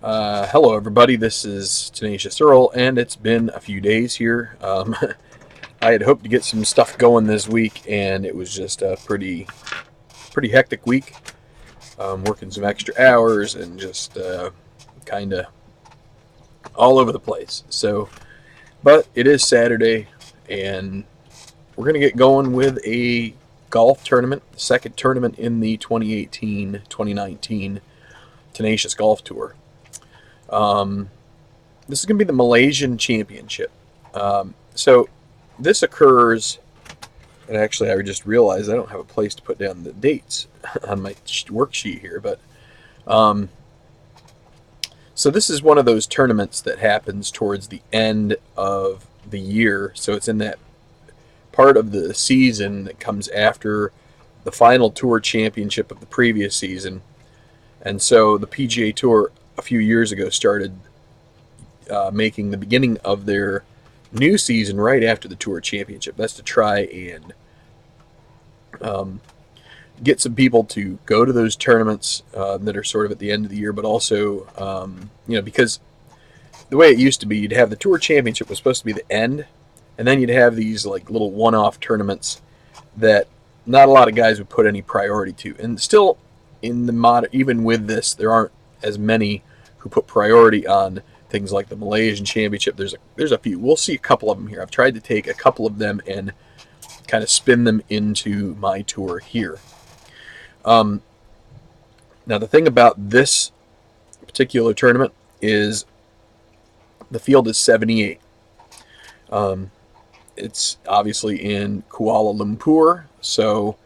Hello, everybody. This is Tenacious Earl, and it's been a few days here. I had hoped to get some stuff going this week, and it was just a pretty hectic week. Working some extra hours and just kind of all over the place. But it is Saturday, and we're gonna get going with a golf tournament, the second tournament in the 2018-2019 Tenacious Golf Tour. Um, this is going to be the Malaysian Championship. So this occurs, and actually, I just realized I don't have a place to put down the dates on my worksheet here. But um, so this is one of those tournaments that happens towards the end of the year. So it's in that part of the season that comes after the final tour championship of the previous season. And so the PGA Tour a few years ago started making the beginning of their new season right after the Tour Championship. That's to try and um, get some people to go to those tournaments that are sort of at the end of the year, but also, because the way it used to be, you'd have the Tour Championship was supposed to be the end, and then you'd have these like little one-off tournaments that not a lot of guys would put any priority to. And still, in the even with this, there aren't as many who put priority on things like the Malaysian Championship. There's a few. We'll see a couple of them here. I've tried to take a couple of them and kind of spin them into my tour here. Um, Now the thing about this particular tournament is the field is 78. Um, it's obviously in Kuala Lumpur, so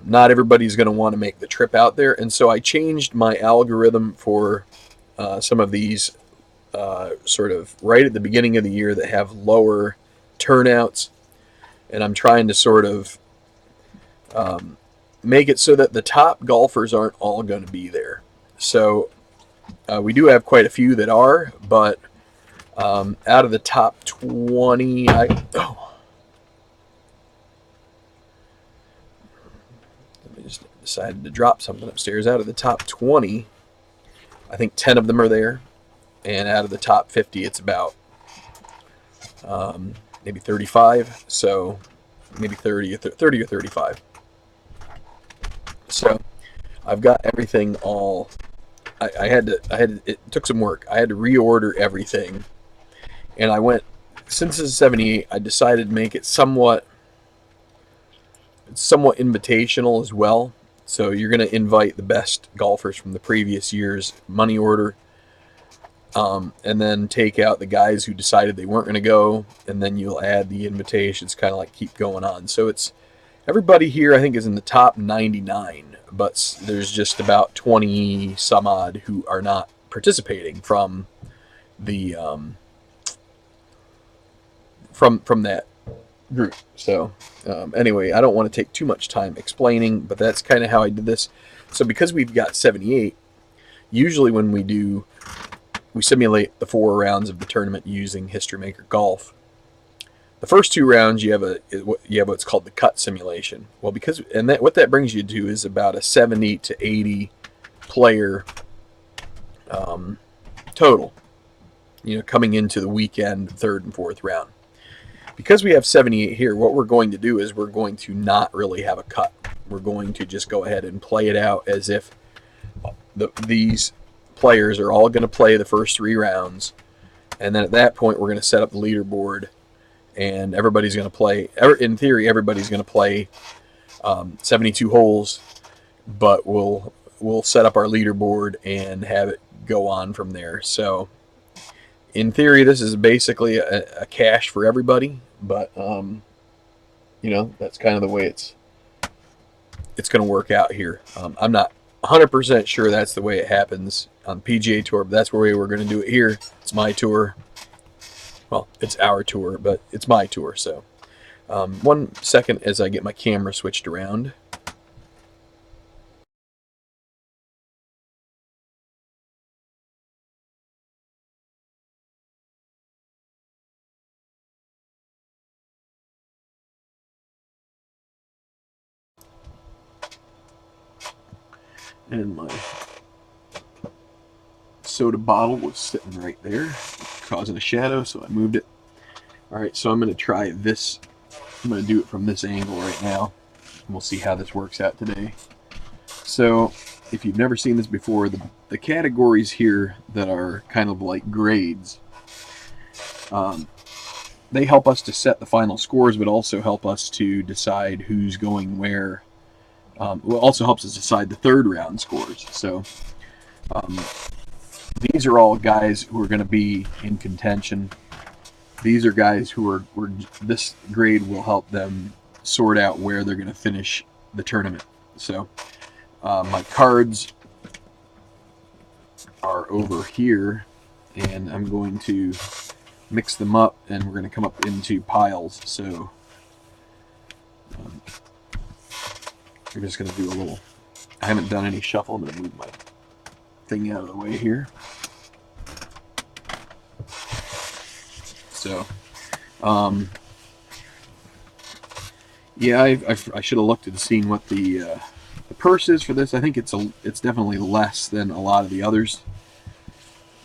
not everybody's going to want to make the trip out there. And so I changed my algorithm for some of these sort of right at the beginning of the year that have lower turnouts. And I'm trying to sort of um, make it so that the top golfers aren't all going to be there. So we do have quite a few that are, but out of the top 20, I just decided to drop something upstairs. Out of the top 20, I think 10 of them are there. And out of the top 50, it's about maybe 35. So maybe 30 or 35. So I've got everything all. It took some work. I had to reorder everything, and I went. Since this is 78, I decided to make it somewhat invitational as well. So you're going to invite the best golfers from the previous year's money order, and then take out the guys who decided they weren't going to go, and then you'll add the invitations, kind of like keep going on. So it's everybody here, I think, is in the top 99, but there's just about 20 some odd who are not participating the from that group. So anyway, I don't want to take too much time explaining, but that's kind of how I did this. So because we've got 78, usually when we simulate the 4 rounds of the tournament using History Maker Golf. The first 2 rounds you have what's called the cut simulation. Well, what that brings you to is about a 70 to 80 player um, total. Coming into the weekend, third and fourth round. Because we have 78 here, what we're going to do is we're going to not really have a cut. We're going to just go ahead and play it out as if these players are all going to play the first 3 rounds, and then at that point we're going to set up the leaderboard, and everybody's going to play. In theory, everybody's going to play 72 holes, but we'll set up our leaderboard and have it go on from there. So, in theory, this is basically a cash for everybody, but that's kind of the way it's going to work out here. I'm not 100% sure that's the way it happens on the PGA Tour, but that's where we're going to do it here. It's my tour. Well, it's our tour, but it's my tour. So, 1 second as I get my camera switched around. And my soda bottle was sitting right there, causing a shadow, so I moved it. Alright, so I'm going to try this. I'm going to do it from this angle right now, and we'll see how this works out today. So, if you've never seen this before, the categories here that are kind of like grades, they help us to set the final scores, but also help us to decide who's going where. Well, it also helps us decide the third round scores. So, these are all guys who are going to be in contention. These are guys who are this grade will help them sort out where they're going to finish the tournament. So my cards are over here, and I'm going to mix them up, and we're going to come up into piles. So I'm just going to do a little. I haven't done any shuffle. I'm going to move my thing out of the way here. So, yeah, I should have looked and seen what the purse is for this. I think it's definitely less than a lot of the others,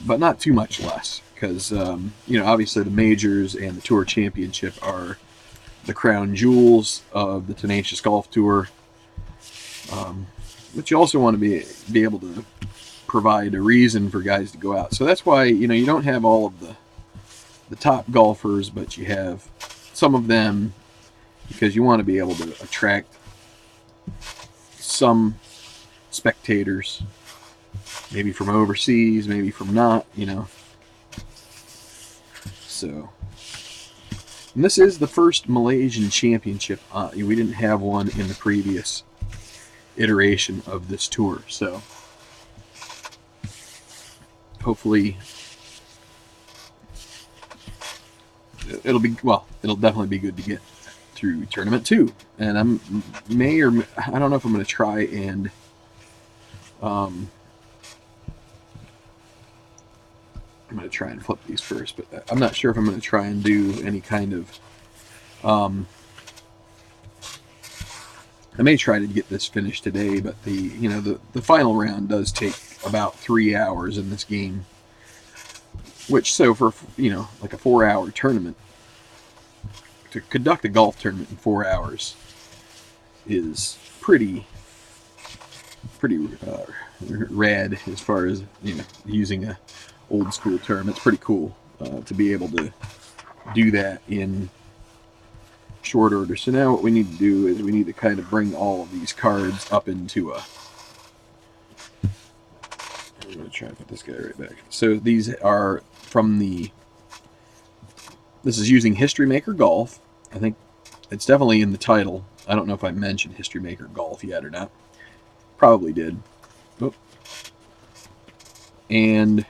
but not too much less, because you know, obviously the majors and the Tour Championship are the crown jewels of the Tenacious Golf Tour, but you also want to be able to provide a reason for guys to go out. So that's why, you know, you don't have all of the top golfers, but you have some of them, because you want to be able to attract some spectators, maybe from overseas, maybe from not, you know. So, and this is the first Malaysian championship. We didn't have one in the previous iteration of this tour, so hopefully it'll definitely be good to get through tournament 2. And I don't know if I'm going to try and I'm going to try and flip these first, but I'm not sure if I'm going to try and do any kind of I may try to get this finished today, but the final round does take about 3 hours in this game, which, so for, you know, like a 4-hour tournament, to conduct a golf tournament in 4 hours is pretty rad, as far as, you know, using a old school term. It's pretty cool to be able to do that in short order. So now what we need to do is we need to kind of bring all of these cards up into a... I'm going to try and put this guy right back. So these are from the... This is using History Maker Golf. I think it's definitely in the title. I don't know if I mentioned History Maker Golf yet or not. Probably did. Oh. And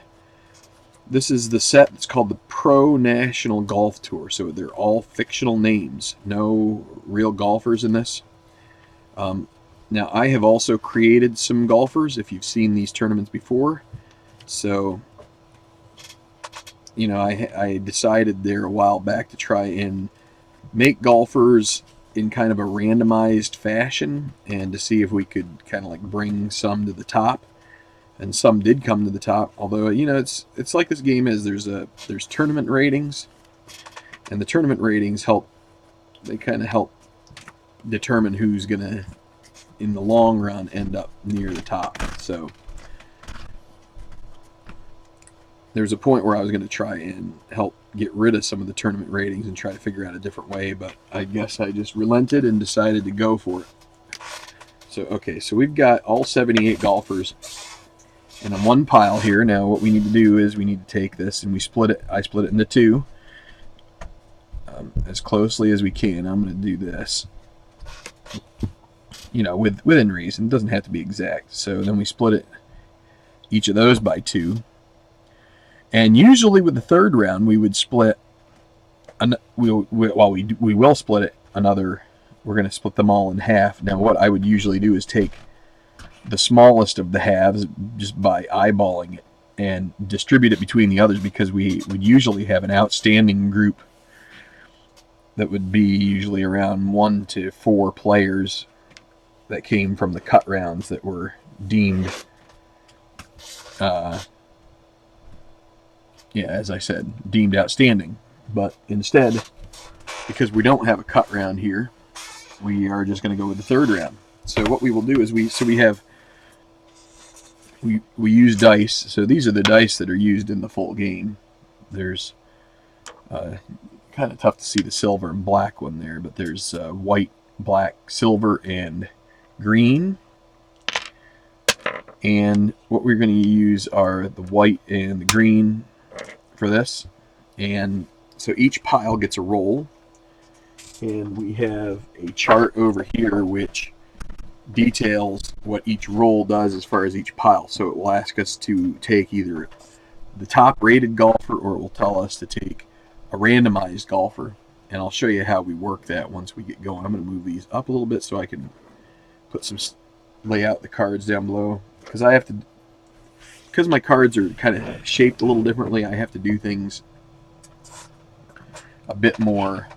this is the set that's called the Pro National Golf Tour. So they're all fictional names. No real golfers in this. Now, I have also created some golfers, if you've seen these tournaments before. So, you know, I decided there a while back to try and make golfers in kind of a randomized fashion, and to see if we could kind of like bring some to the top. And some did come to the top, although, you know, it's like this game is, there's tournament ratings, and the tournament ratings kind of help determine who's gonna, in the long run, end up near the top. So there's a point where I was going to try and help get rid of some of the tournament ratings and try to figure out a different way, but I guess I just relented and decided to go for it. So, okay, so we've got all 78 golfers in a one pile here. Now what we need to do is we need to take this and I split it into two, as closely as we can. I'm going to do this, you know, within reason. It doesn't have to be exact. So then we split it, each of those by 2. And usually with the third round, we would split. We will split it another. We're going to split them all in half. Now, what I would usually do is take the smallest of the halves just by eyeballing it and distribute it between the others, because we would usually have an outstanding group that would be usually around 1 to 4 players that came from the cut rounds that were deemed yeah, as I said, deemed outstanding. But instead, because we don't have a cut round here, we are just going to go with the third round. So what we will do is we use dice. So these are the dice that are used in the full game. There's kind of tough to see the silver and black one there, but there's white, black, silver, and green. And what we're going to use are the white and the green for this. And so each pile gets a roll. And we have a chart over here which details what each roll does as far as each pile. So it will ask us to take either the top rated golfer, or it will tell us to take a randomized golfer. And I'll show you how we work that once we get going. I'm going to move these up a little bit so I can put some, lay out the cards down below. Because my cards are kind of shaped a little differently, I have to do things a bit more.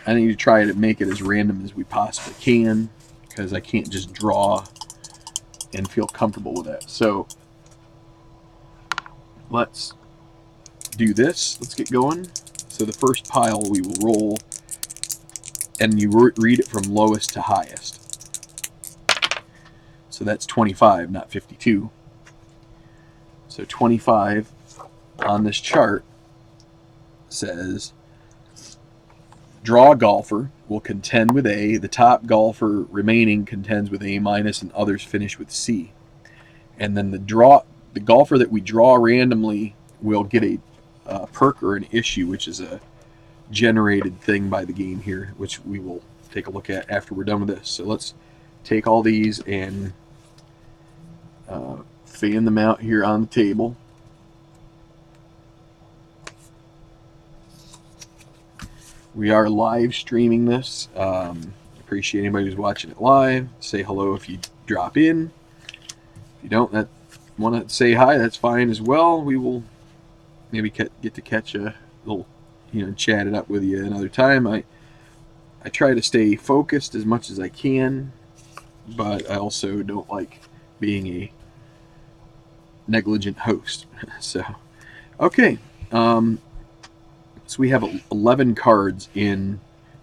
I need to try to make it as random as we possibly can, because I can't just draw and feel comfortable with that. So let's do this. Let's get going. So the first pile we will roll, and you read it from lowest to highest. So that's 25, not 52. So 25 on this chart says, draw golfer will contend with A. The top golfer remaining contends with A minus, and others finish with C. And then the golfer that we draw randomly will get a perk or an issue, which is a generated thing by the game here, which we will take a look at after we're done with this. So let's take all these and fan them out here on the table. We are live streaming this. Appreciate anybody who's watching it live. Say hello if you drop in. If you don't want to say hi, that's fine as well. We will maybe get to catch a little, chat it up with you another time. I try to stay focused as much as I can, but I also don't like being a negligent host. So, okay. So we have 11 cards in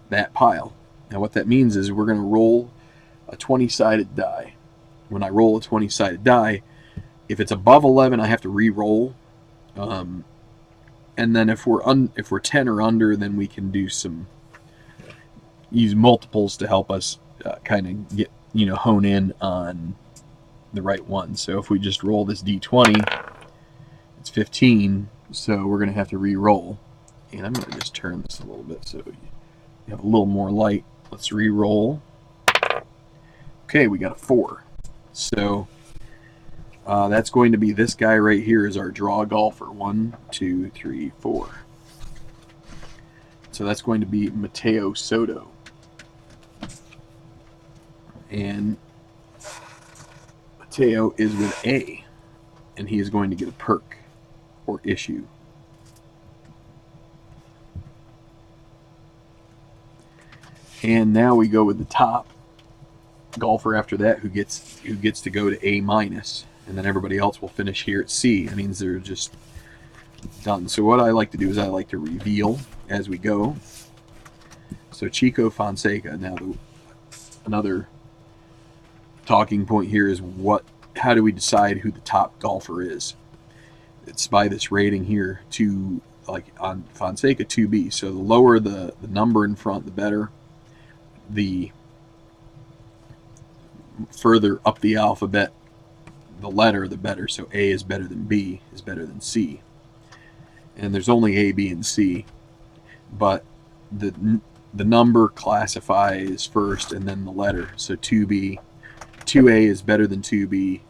that pile. Now what that means is we're going to roll a 20-sided die. When I roll a 20-sided die, if it's above 11, I have to re-roll. And then if we're 10 or under, then we can use multiples to help us kind of get, hone in on the right one. So if we just roll this D20, it's 15, so we're going to have to re-roll. And I'm going to just turn this a little bit so you have a little more light. Let's re-roll. Okay, we got a 4. So that's going to be this guy right here is our draw golfer. 1, 2, 3, 4. So that's going to be Mateo Soto. And Mateo is with A, and he is going to get a perk or issue. And now we go with the top golfer after that, who gets to go to A minus, and then everybody else will finish here at C. That means they're just done. So what I like to do is I like to reveal as we go. So Chico Fonseca. Now another talking point here is how do we decide who the top golfer is? It's by this rating here, like on Fonseca 2B. So the lower the number in front, the better. The further up the alphabet the letter, the better. So A is better than B is better than C. And there's only A, B, and C. But the number classifies first and then the letter. So 2B, 2A is better than 2B.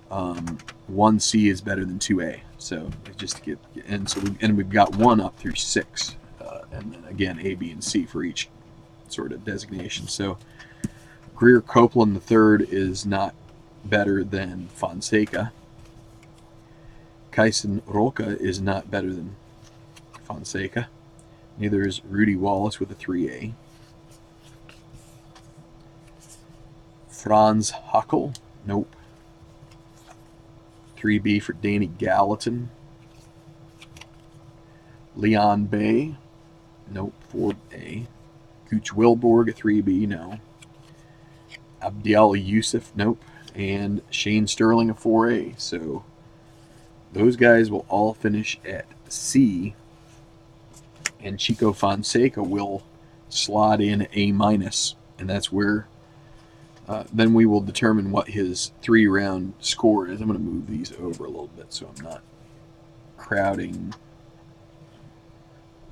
1C is better than 2A. So just to get, and we've got 1 up through 6. And then again, A, B, and C for each sort of designation. So Greer Copeland III is not better than Fonseca. Kyson Roca is not better than Fonseca. Neither is Rudy Wallace with a 3A. Franz Hackel, nope. 3B for Danny Gallatin. Leon Bay. Nope, 4A. Cooch Wilborg, a 3B, no. Abdiel Youssef, nope. And Shane Sterling, a 4A. So those guys will all finish at C. And Chico Fonseca will slot in A-. And that's where then we will determine what his 3-round score is. I'm going to move these over a little bit so I'm not crowding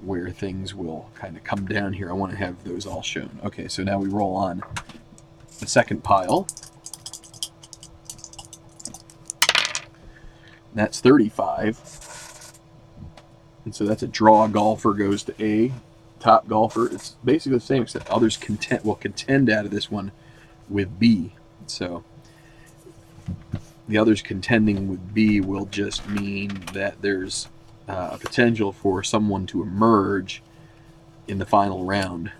where things will kind of come down here. I want to have those all shown. Okay, so now we roll on the second pile. That's 35. And so that's a draw golfer goes to A. Top golfer, it's basically the same, except others will contend out of this one with B. So the others contending with B will just mean that there's a potential for someone to emerge in the final round,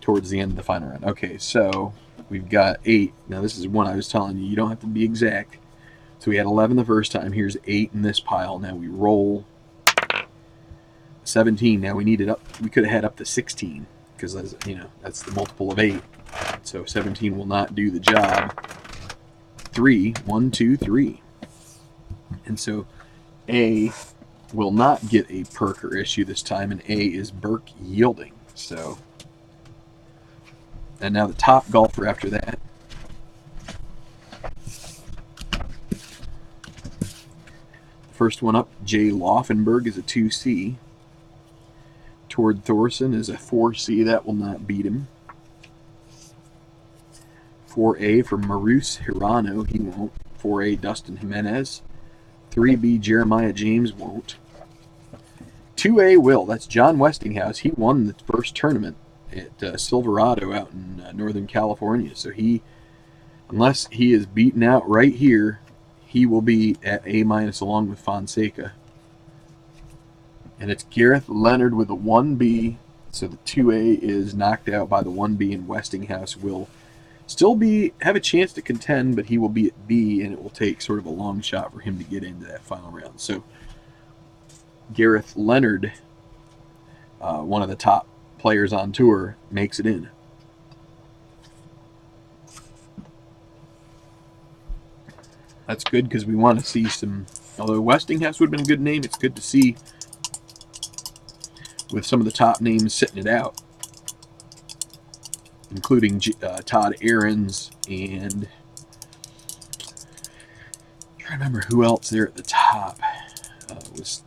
towards the end of the final round. Okay, so we've got 8. Now this is one I was telling you, you don't have to be exact. So we had 11 the first time. Here's 8 in this pile. Now we roll 17. Now we need it up. We could have had up to 16 because that's the multiple of 8. So 17 will not do the job. 3, 1, 2, 3. And so A will not get a Perker issue this time, and A is Burke Yielding. So, and now the top golfer after that. First one up, Jay Laufenberg, is a 2C. Tord Thorson is a 4C. That will not beat him. 4A for Maurice Hirano. He won't. 4A Dustin Jimenez. 3B Jeremiah James won't. 2A will. That's John Westinghouse. He won the first tournament at Silverado out in Northern California. So he, unless he is beaten out right here, he will be at A- along with Fonseca. And it's Gareth Leonard with a 1B. So the 2A is knocked out by the 1B, and Westinghouse will still have a chance to contend, but he will be at B, and it will take sort of a long shot for him to get into that final round. So Gareth Leonard, one of the top players on tour, makes it in. That's good because we want to see some, although Westinghouse would have been a good name, it's good to see with some of the top names sitting it out, including Todd Ahrens and I'm trying to remember who else there at the top was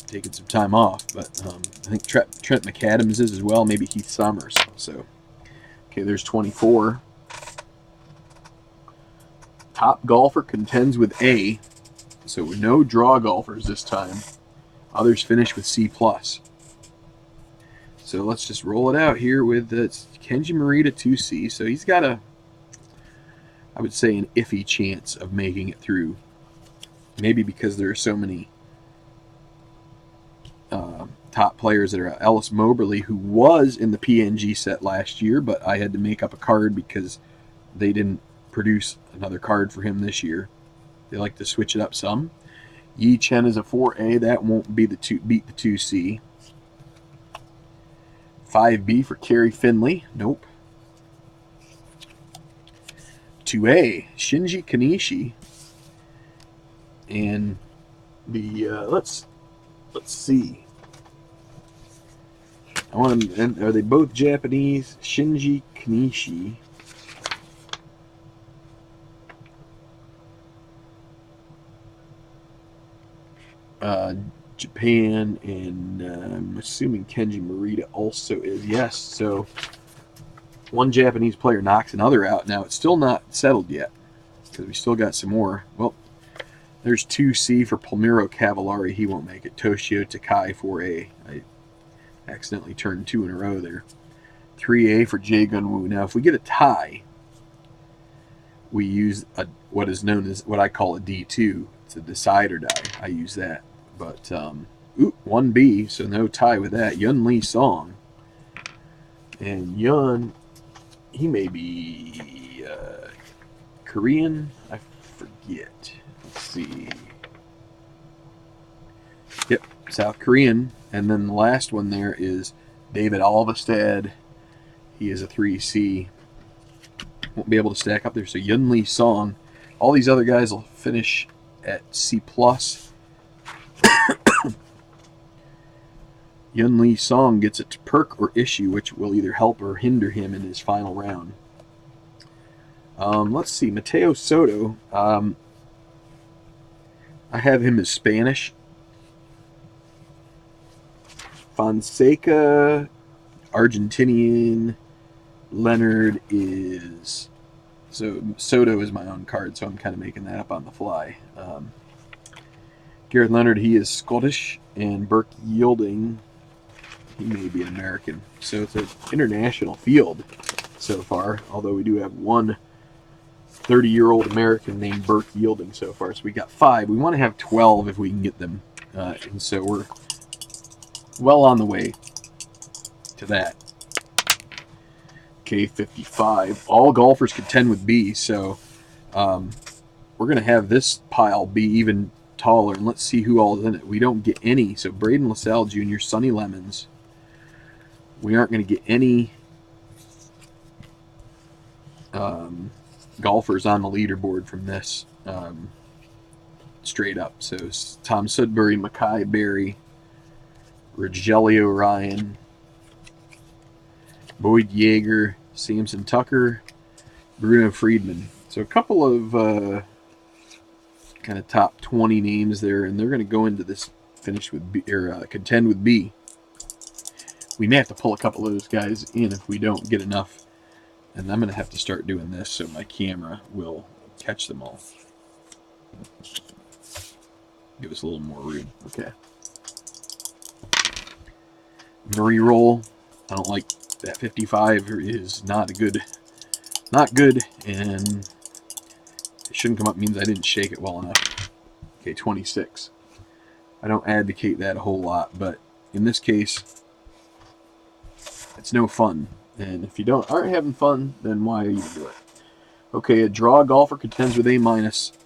taking some time off, but I think Trent McAdams is as well, maybe Heath Summers. So, okay, there's 24. Top golfer contends with A, so no draw golfers this time. Others finish with C+. So let's just roll it out here with Kenji Morita 2C. So he's got I would say, an iffy chance of making it through. Maybe because there are so many top players that are Ellis Moberly, who was in the PNG set last year, but I had to make up a card because they didn't produce another card for him this year. They like to switch it up some. Yi Chen is a 4A. That won't be beat the 2C. 5B for Kerry Finley. Nope. 2A, Shinji Kanishi. And the let's see. I want them. Are they both Japanese? Shinji Kanishi. Japan, and I'm assuming Kenji Morita also is. Yes, so one Japanese player knocks another out. Now, it's still not settled yet because we still got some more. Well, there's 2C for Palmiro Cavallari. He won't make it. Toshio Takai, 4A. I accidentally turned 2 in a row there. 3A for Jae Gun-woo. Now, if we get a tie, we use what is known as what I call a D2. It's a decide or die. I use that. But, 1B, so no tie with that. Yun Lee Song. And Yun, he may be Korean. I get? Let's see. Yep, South Korean. And then the last one there is David Alvestad. He is a 3C. Won't be able to stack up there. So Yun Lee Song. All these other guys will finish at C+. Yun Lee Song gets a perk or issue, which will either help or hinder him in his final round. Let's see. Mateo Soto. I have him as Spanish. Fonseca, Argentinian. Leonard is... So Soto is my own card, so I'm kind of making that up on the fly. Gareth Leonard, he is Scottish. And Burke Yielding, he may be an American. So it's an international field so far, although we do have one 30-year-old American named Burke Yielding so far. So we got 5. We want to have 12 if we can get them. And so we're well on the way to that. K55. All golfers contend with B, so we're going to have this pile be even taller. And let's see who all is in it. We don't get any. So Braden LaSalle Jr., Sonny Lemons. We aren't going to get any golfers on the leaderboard from this straight up. So Tom Sudbury, Mackay Berry, Rogelio Ryan, Boyd Yeager, Samson Tucker, Bruno Friedman. So a couple of kind of top 20 names there, and they're going to go into this finish with B, or contend with B. We may have to pull a couple of those guys in if we don't get enough. And I'm going to have to start doing this so my camera will catch them all. Give us a little more room. Okay. Murray roll. I don't like that 55 is not good, and it shouldn't come up means I didn't shake it well enough. Okay, 26. I don't advocate that a whole lot, but in this case, it's no fun. And if you aren't having fun, then why even do it? Okay, a draw golfer contends with A-,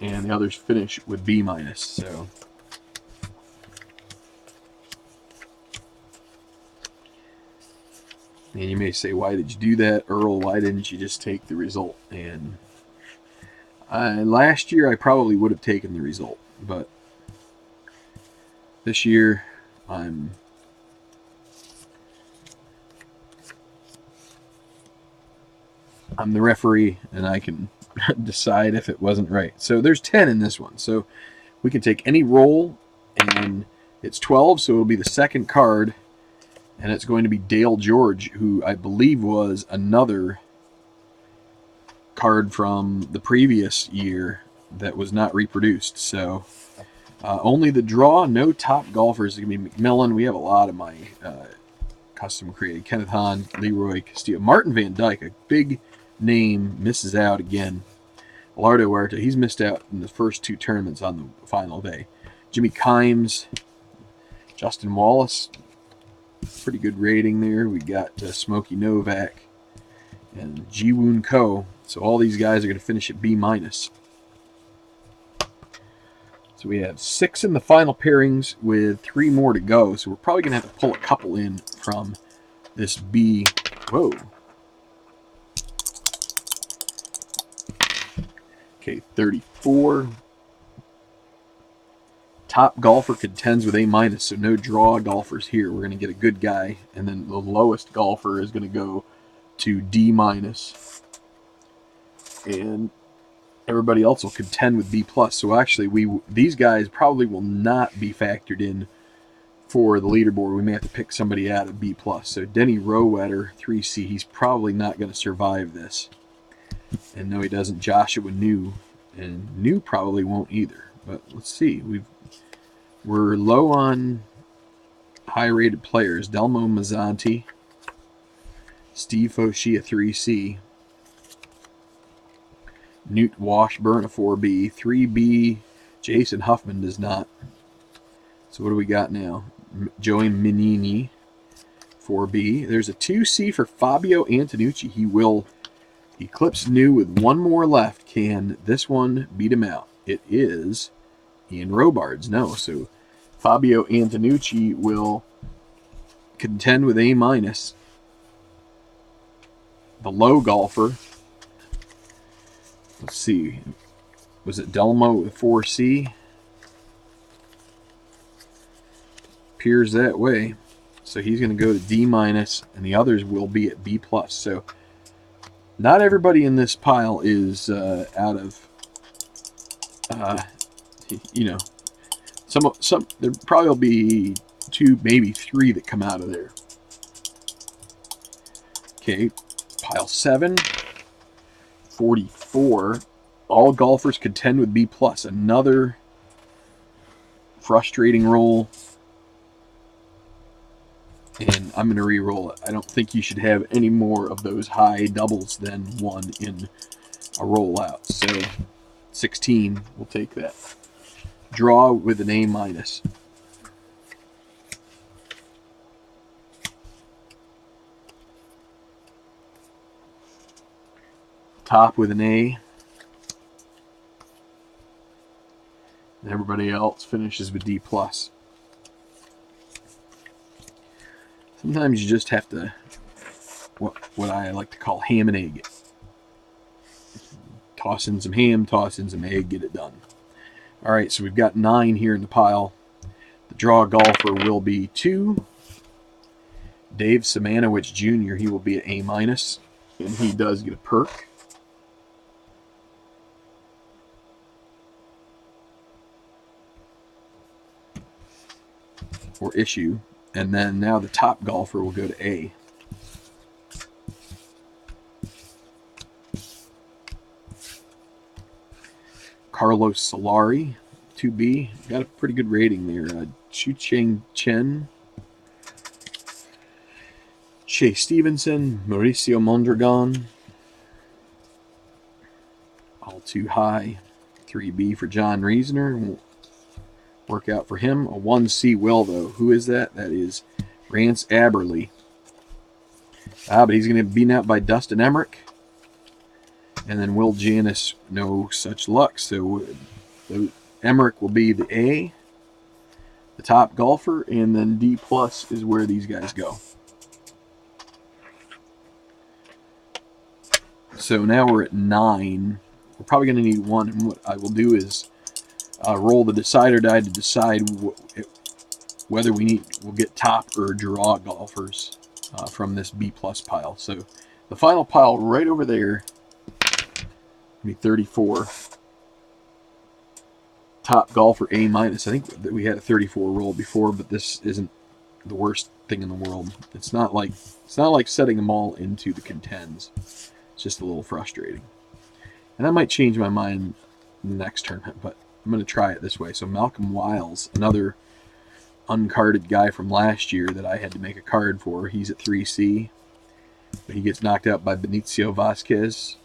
and the others finish with B-. So and you may say, why did you do that, Earl? Why didn't you just take the result? And last year I probably would have taken the result, but this year I'm the referee, and I can decide if it wasn't right. So there's 10 in this one. So we can take any roll, and it's 12, so it'll be the second card. And it's going to be Dale George, who I believe was another card from the previous year that was not reproduced. So only the draw, no top golfers. It's going to be McMillan. We have a lot of my custom created. Kenneth Hahn, Leroy Castillo. Martin Van Dyke, a big name, misses out again. Lardo Huerta, he's missed out in the first 2 tournaments on the final day. Jimmy Kimes, Justin Wallace. Pretty good rating there. We got Smokey Novak and Ji-Woon Ko. So all these guys are going to finish at B-. So we have 6 in the final pairings with 3 more to go. So we're probably going to have to pull a couple in from this B. Whoa. Okay, 34. Top golfer contends with A-, so no draw golfers here. We're going to get a good guy, and then the lowest golfer is going to go to D-, and everybody else will contend with B+. So actually, these guys probably will not be factored in for the leaderboard. We may have to pick somebody out of B+. So Denny Rowetter, 3C, he's probably not going to survive this. And no, he doesn't. Joshua New, and New probably won't either. But let's see. We're low on high-rated players. Delmo Mazzanti, Steve Foshia, 3C, Newt Washburn, a 4B, 3B. Jason Huffman does not. So what do we got now? Joey Menini, 4B. There's a 2C for Fabio Antonucci. He will eclipse New with 1 more left. Can this one beat him out? it is Ian Robards. No, so Fabio Antonucci will contend with A minus. The low golfer, let's see, was it Delmo with 4C? Appears that way. So he's going to go to D minus, and the others will be at B plus. So not everybody in this pile is out of, you know, some there probably will be 2, maybe 3 that come out of there. Okay, pile 7, 44. All golfers contend with B plus. Another frustrating roll. And I'm going to re-roll it. I don't think you should have any more of those high doubles than 1 in a rollout. So 16, we'll take that. Draw with an A minus. Top with an A. And everybody else finishes with D plus. Sometimes you just have to, what I like to call ham and egg. Toss in some ham, toss in some egg, get it done. All right, so we've got 9 here in the pile. The draw golfer will be 2. Dave Simanowicz Jr., he will be at A minus, and he does get a perk. Or issue. And then now the top golfer will go to A. Carlos Solari, 2B. Got a pretty good rating there. Chu Cheng Chen. Shea Stevenson. Mauricio Mondragon. All too high. 3B for John Reasoner. Won't work out for him. A 1C will, though. Who is that? That is Rance Aberley. But he's going to be beaten out by Dustin Emmerich. And then Will Janis, no such luck. So Emmerich will be the A, the top golfer, and then D plus is where these guys go. So now we're at 9. We're probably going to need 1. And what I will do is roll the decider die to decide whether we'll get top or draw golfers from this B plus pile. So the final pile right over there will be 34. Top golfer A minus. I think that we had a 34 roll before, but this isn't the worst thing in the world. It's not like setting them all into the contends. It's just a little frustrating. And I might change my mind next tournament, but I'm going to try it this way. So Malcolm Wiles, another uncarded guy from last year that I had to make a card for. He's at 3C. But he gets knocked out by Benicio Vasquez.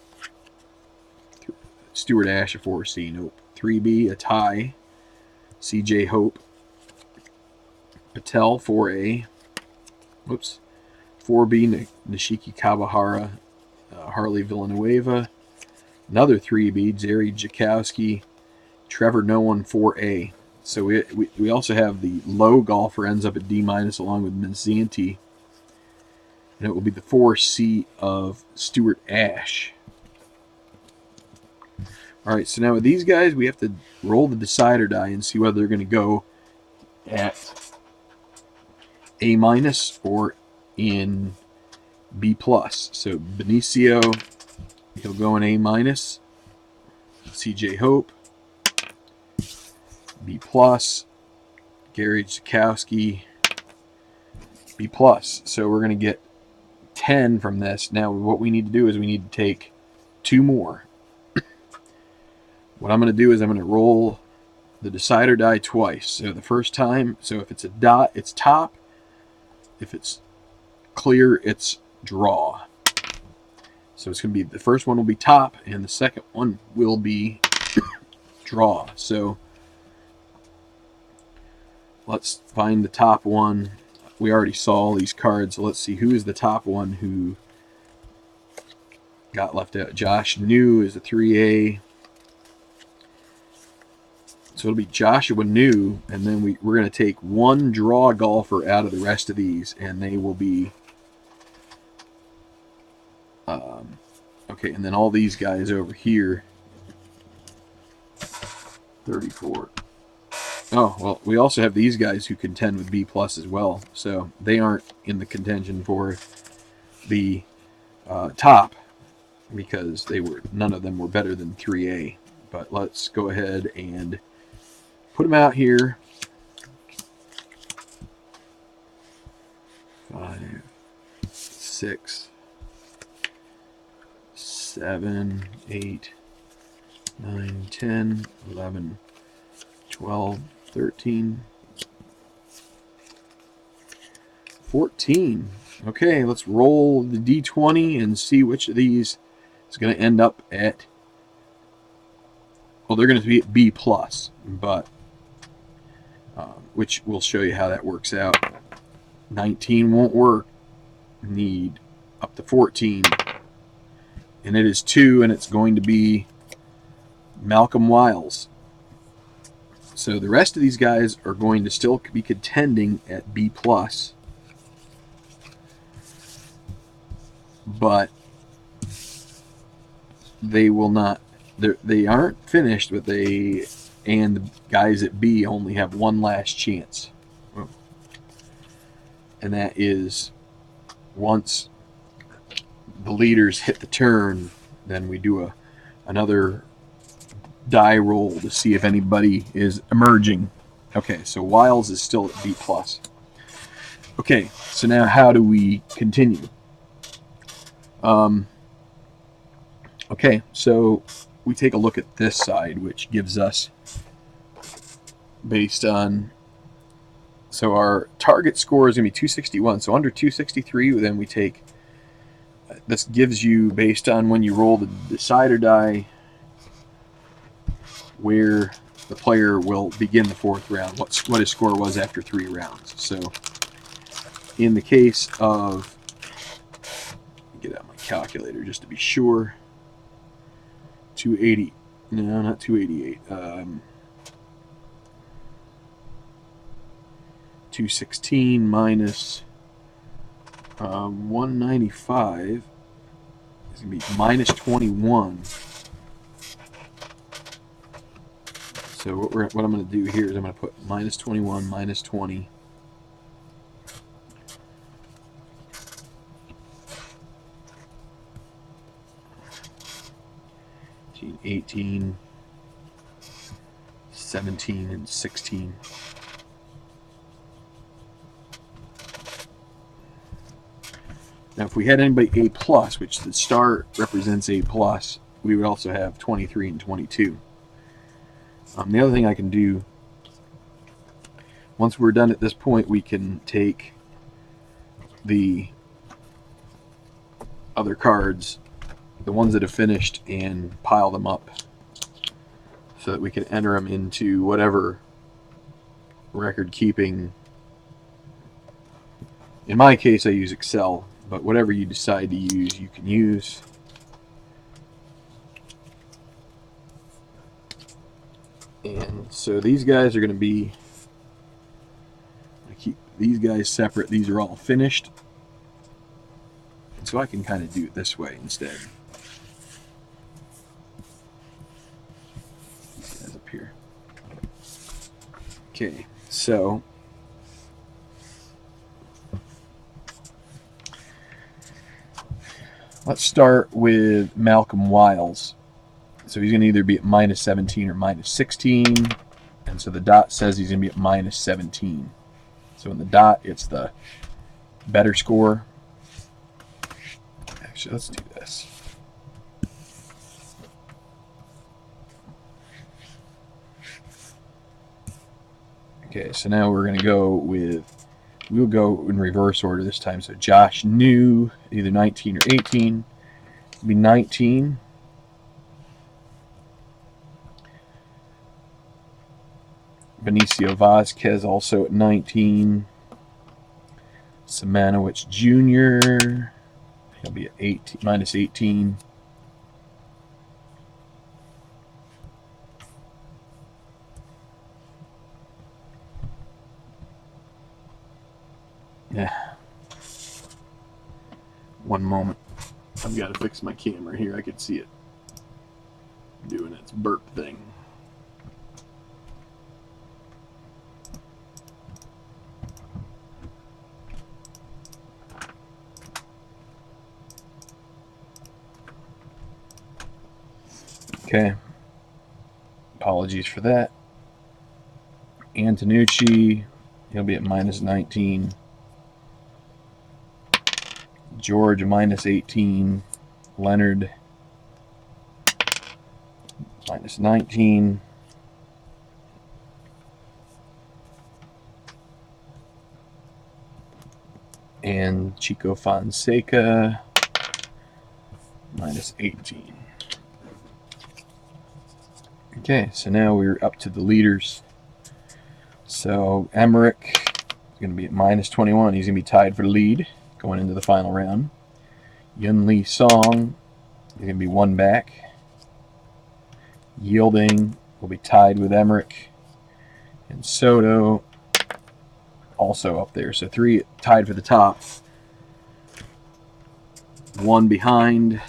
Stuart Ash, a 4C. Nope. 3B, a tie. CJ Hope. Patel, 4A. Whoops. 4B, Nishiki Kawahara. Harley Villanueva. Another 3B, Jerry Jakowski. Trevor Noone, 4A. So we also have the low golfer ends up at D minus along with Minzanti. And it will be the 4C of Stuart Ash. All right, so now with these guys, we have to roll the decider die and see whether they're going to go at A minus or in B plus. So Benicio, he'll go in A minus. CJ Hope, B plus. Gary Zakowski, B plus. So we're going to get 10 from this. Now what we need to do is we need to take 2 more. What I'm going to do is I'm going to roll the decider die twice. So the first time, so if it's a dot, it's top. If it's clear, it's draw. So it's going to be, the first one will be top, and the second one will be draw. So let's find the top one. We already saw all these cards, so let's see who is the top one who got left out. Josh New is a 3A. So it'll be Joshua New, and then we're going to take one draw golfer out of the rest of these, and they will be okay. And then all these guys over here, 34. Oh, well, we also have these guys who contend with B plus as well, so they aren't in the contention for the top because none of them were better than 3A. But let's go ahead and put them out here. 5, 6, 7, 8, 9, 10, 11, 12, 13, 14. Okay, let's roll the D20 and see which of these is going to end up at. Well, they're going to be at B plus, but which we'll show you how that works out. 19 won't work. Need up to 14, and it is 2, and it's going to be Malcolm Wiles. So the rest of these guys are going to still be contending at B plus, but they will not. They aren't finished, but the guys at B only have one last chance, and that is once the leaders hit the turn, then we do another die roll to see if anybody is emerging. Okay, so Wiles is still at B plus. Okay, so now how do we continue? Okay, so we take a look at this side, which gives us, based on, so our target score is going to be 261. So under 263, then we take, this gives you, based on when you roll the decider die, where the player will begin the 4th round, what his score was after 3 rounds. So in the case of, get out my calculator just to be sure, 280, no, not 288, 216 minus 195 is going to be minus 21. So what I'm going to do here is I'm going to put minus 21, minus 20. 18, 17, and 16. Now, if we had anybody A plus, which the star represents A plus, we would also have 23 and 22. The other thing I can do, once we're done at this point, we can take the other cards, the ones that have finished, and pile them up so that we can enter them into whatever record keeping. In my case, I use Excel, but whatever you decide to use, you can use. And so these guys are going to be, I keep these guys separate. These are all finished. So I can kind of do it this way instead. These guys up here. Okay, so let's start with Malcolm Wiles. So he's going to either be at minus 17 or minus 16. And so the dot says he's going to be at minus 17. So in the dot, it's the better score. Actually, let's do this. Okay, so now we're going to go with, we'll go in reverse order this time. So Josh New, either 19 or 18. It'll be 19. Benicio Vasquez also at 19. Simanowicz Jr. He'll be at 18, minus 18. One moment. I've got to fix my camera here. I can see it doing its burp thing. Okay. Apologies for that. Antonucci, he'll be at minus 19. George, minus 18. Leonard, minus 19. And Chico Fonseca, minus 18. Okay, so now we're up to the leaders. So Emmerich is going to be at minus 21. He's going to be tied for the lead going into the final round. Yun Lee Song is going to be one back. Yielding will be tied with Emmerich. And Soto also up there. So three tied for the top. One behind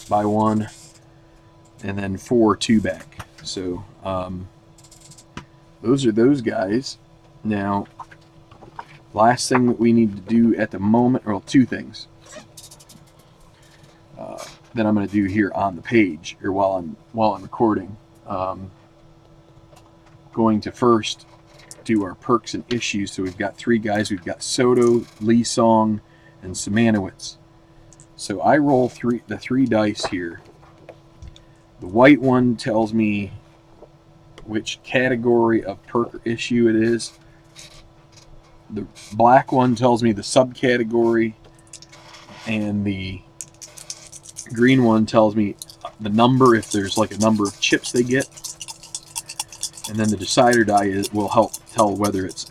by one. And then 4-2 back. So those are those guys. Now, last thing that we need to do at the moment, or two things that I'm going to do here on the page, or while I'm recording. Going to first do our perks and issues. So we've got three guys. We've got Soto, Lee Song, and Simanowicz. So I roll the three dice here. The white one tells me which category of perk or issue it is. The black one tells me the subcategory, and the green one tells me the number, if there's like a number of chips they get. And then the decider die will help tell whether it's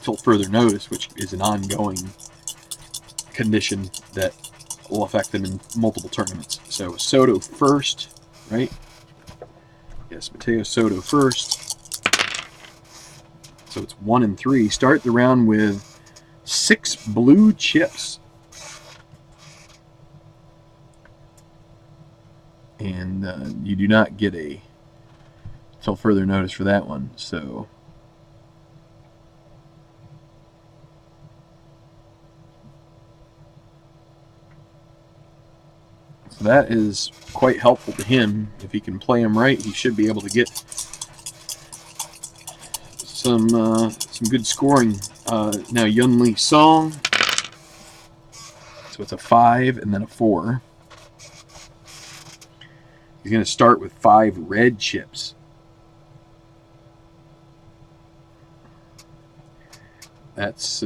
till further notice, which is an ongoing condition that will affect them in multiple tournaments. So Soto first, right? Yes, Mateo Soto first. So it's 1 and 3. Start the round with 6 blue chips. And you do not get a till further notice for that one. So that is quite helpful to him. If he can play him right, he should be able to get some good scoring. Now Yun Lee Song. So it's a 5 and then a 4. He's going to start with 5 red chips. That's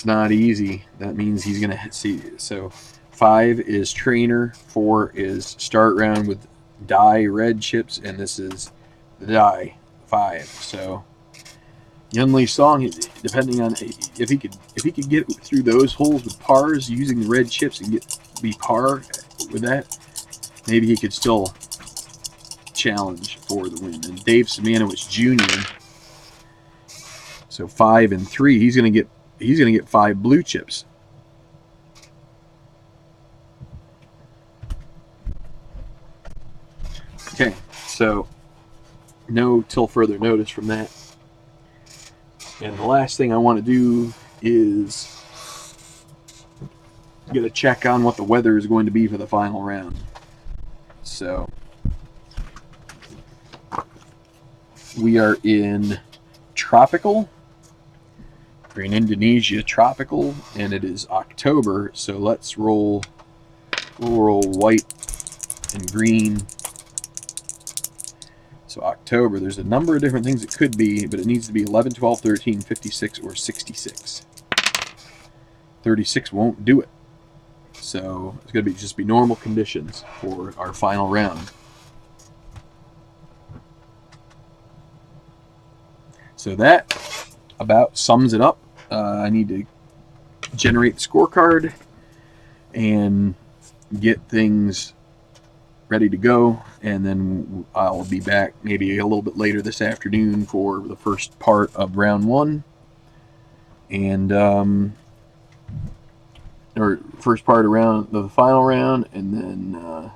not easy. That means he's going to see. So 5 is trainer, 4 is start round with die red chips, and this is the die 5. So Yun Lee Song, depending on if he could get through those holes with pars using the red chips and be par with that, maybe he could still challenge for the win. And Dave Simanowicz Jr. So 5 and 3, he's gonna get 5 blue chips. Okay, so no till further notice from that. And the last thing I want to do is get a check on what the weather is going to be for the final round. So we are in tropical. We're in Indonesia tropical, and it is October. So let's roll. We'll roll white and green. So October, there's a number of different things it could be, but it needs to be 11, 12, 13, 56, or 66. 36 won't do it. So it's going to just be normal conditions for our final round. So that about sums it up. I need to generate the scorecard and get things ready to go, and then I'll be back maybe a little bit later this afternoon for the first part of round 1, and or first part around the final round, and then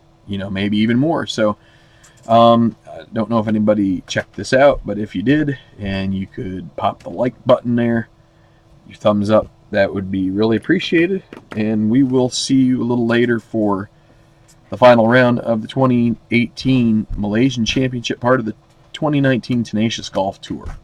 maybe even more. So I don't know if anybody checked this out, but if you did, and you could pop the like button there, your thumbs up, that would be really appreciated. And we will see you a little later for the final round of the 2018 Malaysian Championship, part of the 2019 Tenacious Golf Tour.